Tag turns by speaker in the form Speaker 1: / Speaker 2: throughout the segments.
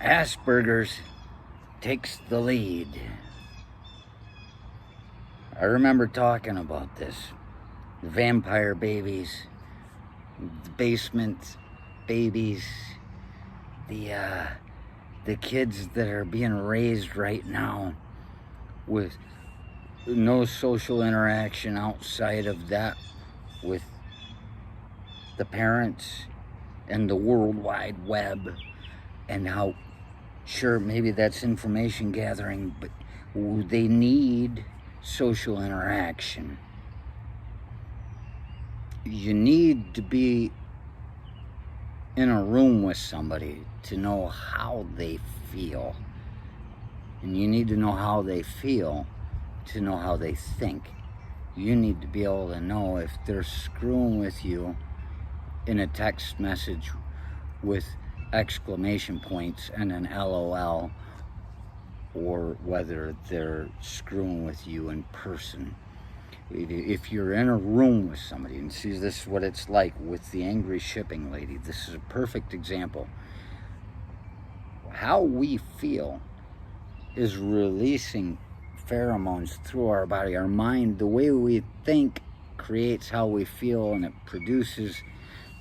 Speaker 1: Asperger's takes the lead. I remember talking about this. The vampire babies, the basement babies, the kids that are being raised right now with no social interaction outside of that with the parents and the World Wide Web, and how, sure, maybe that's information gathering, but they need social interaction. You need to be in a room with somebody to know how they feel. And you need to know how they feel to know how they think. You need to be able to know if they're screwing with you in a text message with exclamation points and an LOL, or whether they're screwing with you in person. If you're in a room with somebody, and see, this is what it's like with the angry shipping lady. This is a perfect example. How we feel is releasing pheromones through our body. Our mind, the way we think, creates how we feel, and it produces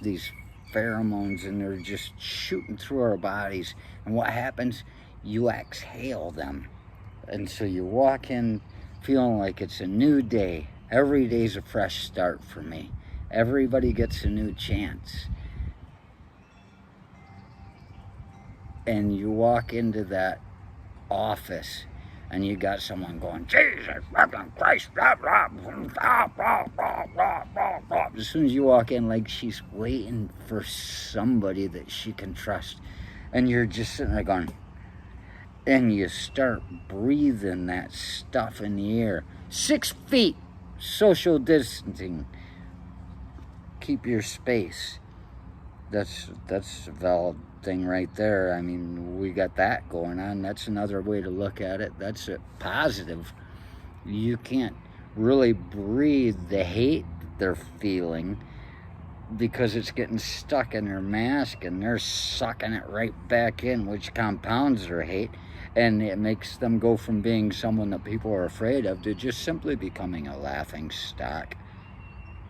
Speaker 1: these pheromones, and they're just shooting through our bodies. And what happens? You exhale them. And so you walk in feeling like it's a new day. Every day's a fresh start for me. Everybody gets a new chance. And you walk into that office and you got someone going, Jesus Christ, blah, blah, blah, blah, blah, blah, blah, blah. As soon as you walk in, like she's waiting for somebody that she can trust. And you're just sitting there going, and you start breathing that stuff in the air. 6 feet, social distancing. Keep your space. That's a valid thing right there. I mean, we got that going on. That's another way to look at it. That's a positive. You can't really breathe the hate that they're feeling because it's getting stuck in their mask, and they're sucking it right back in, which compounds their hate, and it makes them go from being someone that people are afraid of to just simply becoming a laughing stock.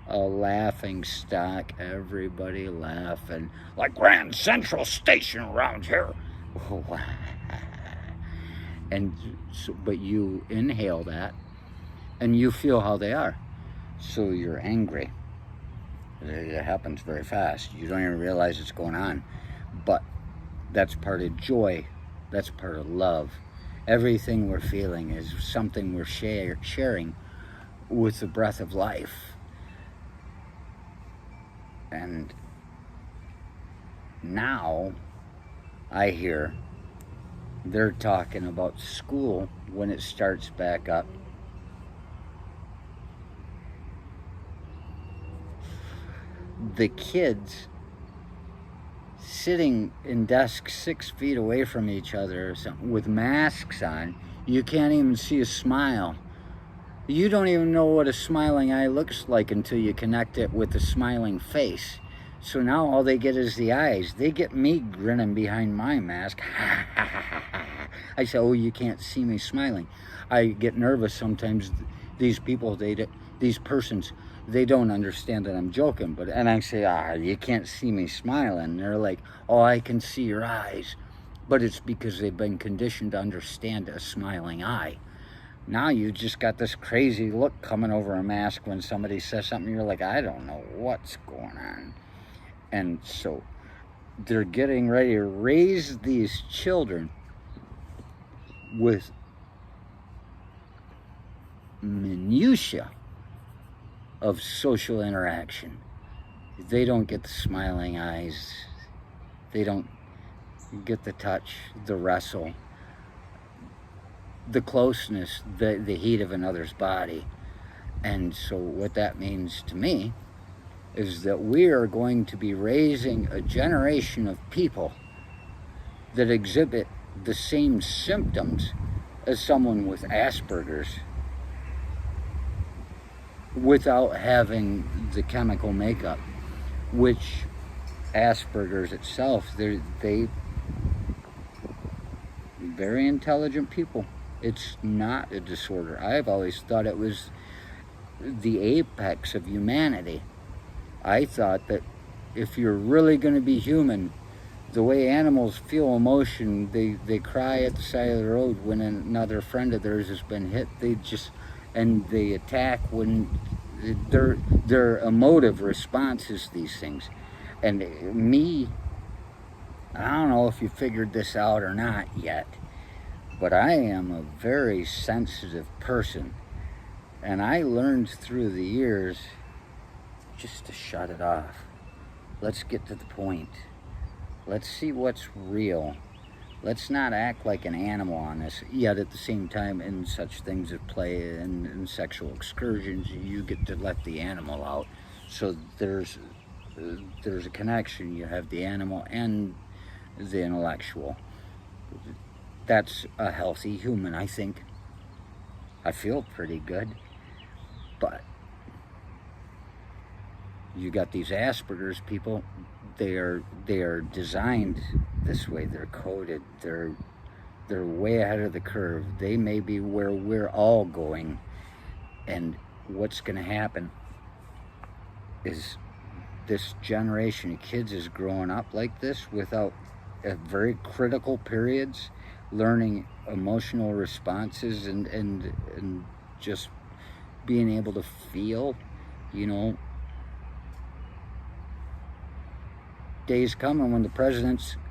Speaker 1: A laughing stock, everybody laughing like Grand Central Station around here. And so, but you inhale that and you feel how they are, so you're angry. It happens very fast. You don't even realize it's going on, but that's part of joy. That's part of love. Everything we're feeling is something we're sharing with the breath of life. And now I hear they're talking about school when it starts back up. The kids sitting in desks 6 feet away from each other or something, with masks on. You can't even see a smile. You don't even know what a smiling eye looks like until you connect it with a smiling face. So now all they get is the eyes. They get me grinning behind my mask. I say, oh, you can't see me smiling. I get nervous sometimes. These people, these persons, they don't understand that I'm joking. And I say, you can't see me smiling. They're like, oh, I can see your eyes. But it's because they've been conditioned to understand a smiling eye. Now you just got this crazy look coming over a mask when somebody says something. You're like, I don't know what's going on. And so they're getting ready to raise these children with minutia of social interaction. They don't get the smiling eyes. They don't get the touch, the wrestle, the closeness, the heat of another's body. And so what that means to me is that we are going to be raising a generation of people that exhibit the same symptoms as someone with Asperger's without having the chemical makeup, which Asperger's itself, they very intelligent people. It's not a disorder. I've always thought it was the apex of humanity. I thought that if you're really going to be human, the way animals feel emotion, they cry at the side of the road when another friend of theirs has been hit. And they attack when their emotive response is these things. And me, I don't know if you figured this out or not yet, but I am a very sensitive person. And I learned through the years just to shut it off. Let's get to the point. Let's see what's real. Let's not act like an animal on this. Yet at the same time, in such things as play and sexual excursions, you get to let the animal out. So there's a connection. You have the animal and the intellectual. That's a healthy human, I think. I feel pretty good. But you got these Asperger's people. They are designed this way. They're coded. They're way ahead of the curve. They may be where we're all going. And what's going to happen is this generation of kids is growing up like this without very critical periods, learning emotional responses and just being able to feel, you know. Days coming when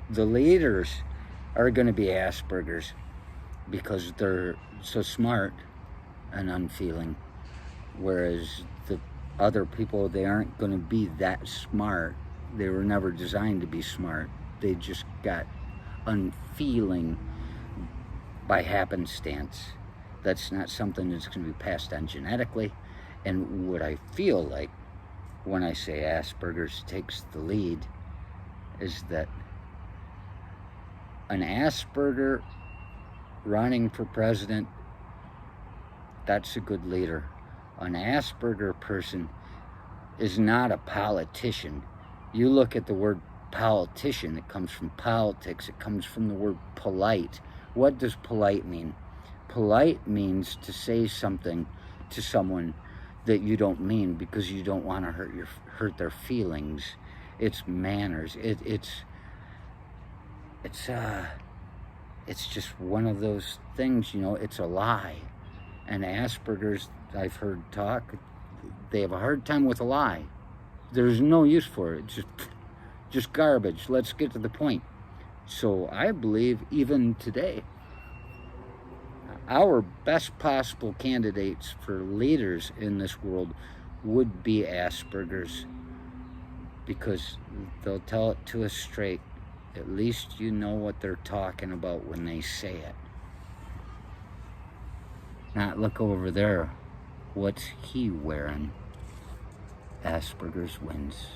Speaker 1: the leaders are going to be Asperger's because they're so smart and unfeeling, whereas the other people, they aren't going to be that smart. They were never designed to be smart. They just got unfeeling by happenstance. That's not something that's going to be passed on genetically. And what I feel like when I say Asperger's takes the lead is that an Asperger running for president, that's a good leader. An Asperger person is not a politician. You look at the word politician, it comes from politics, it comes from the word polite. What does polite mean? Polite means to say something to someone that you don't mean because you don't want to hurt their feelings. It's manners. It's just one of those things, you know. It's a lie. And Asperger's, I've heard talk, they have a hard time with a lie. There's no use for it. It's just garbage. Let's get to the point. So I believe even today, our best possible candidates for leaders in this world would be Asperger's, because they'll tell it to us straight. At least you know what they're talking about when they say it. Not look over there. What's he wearing? Asperger's wins.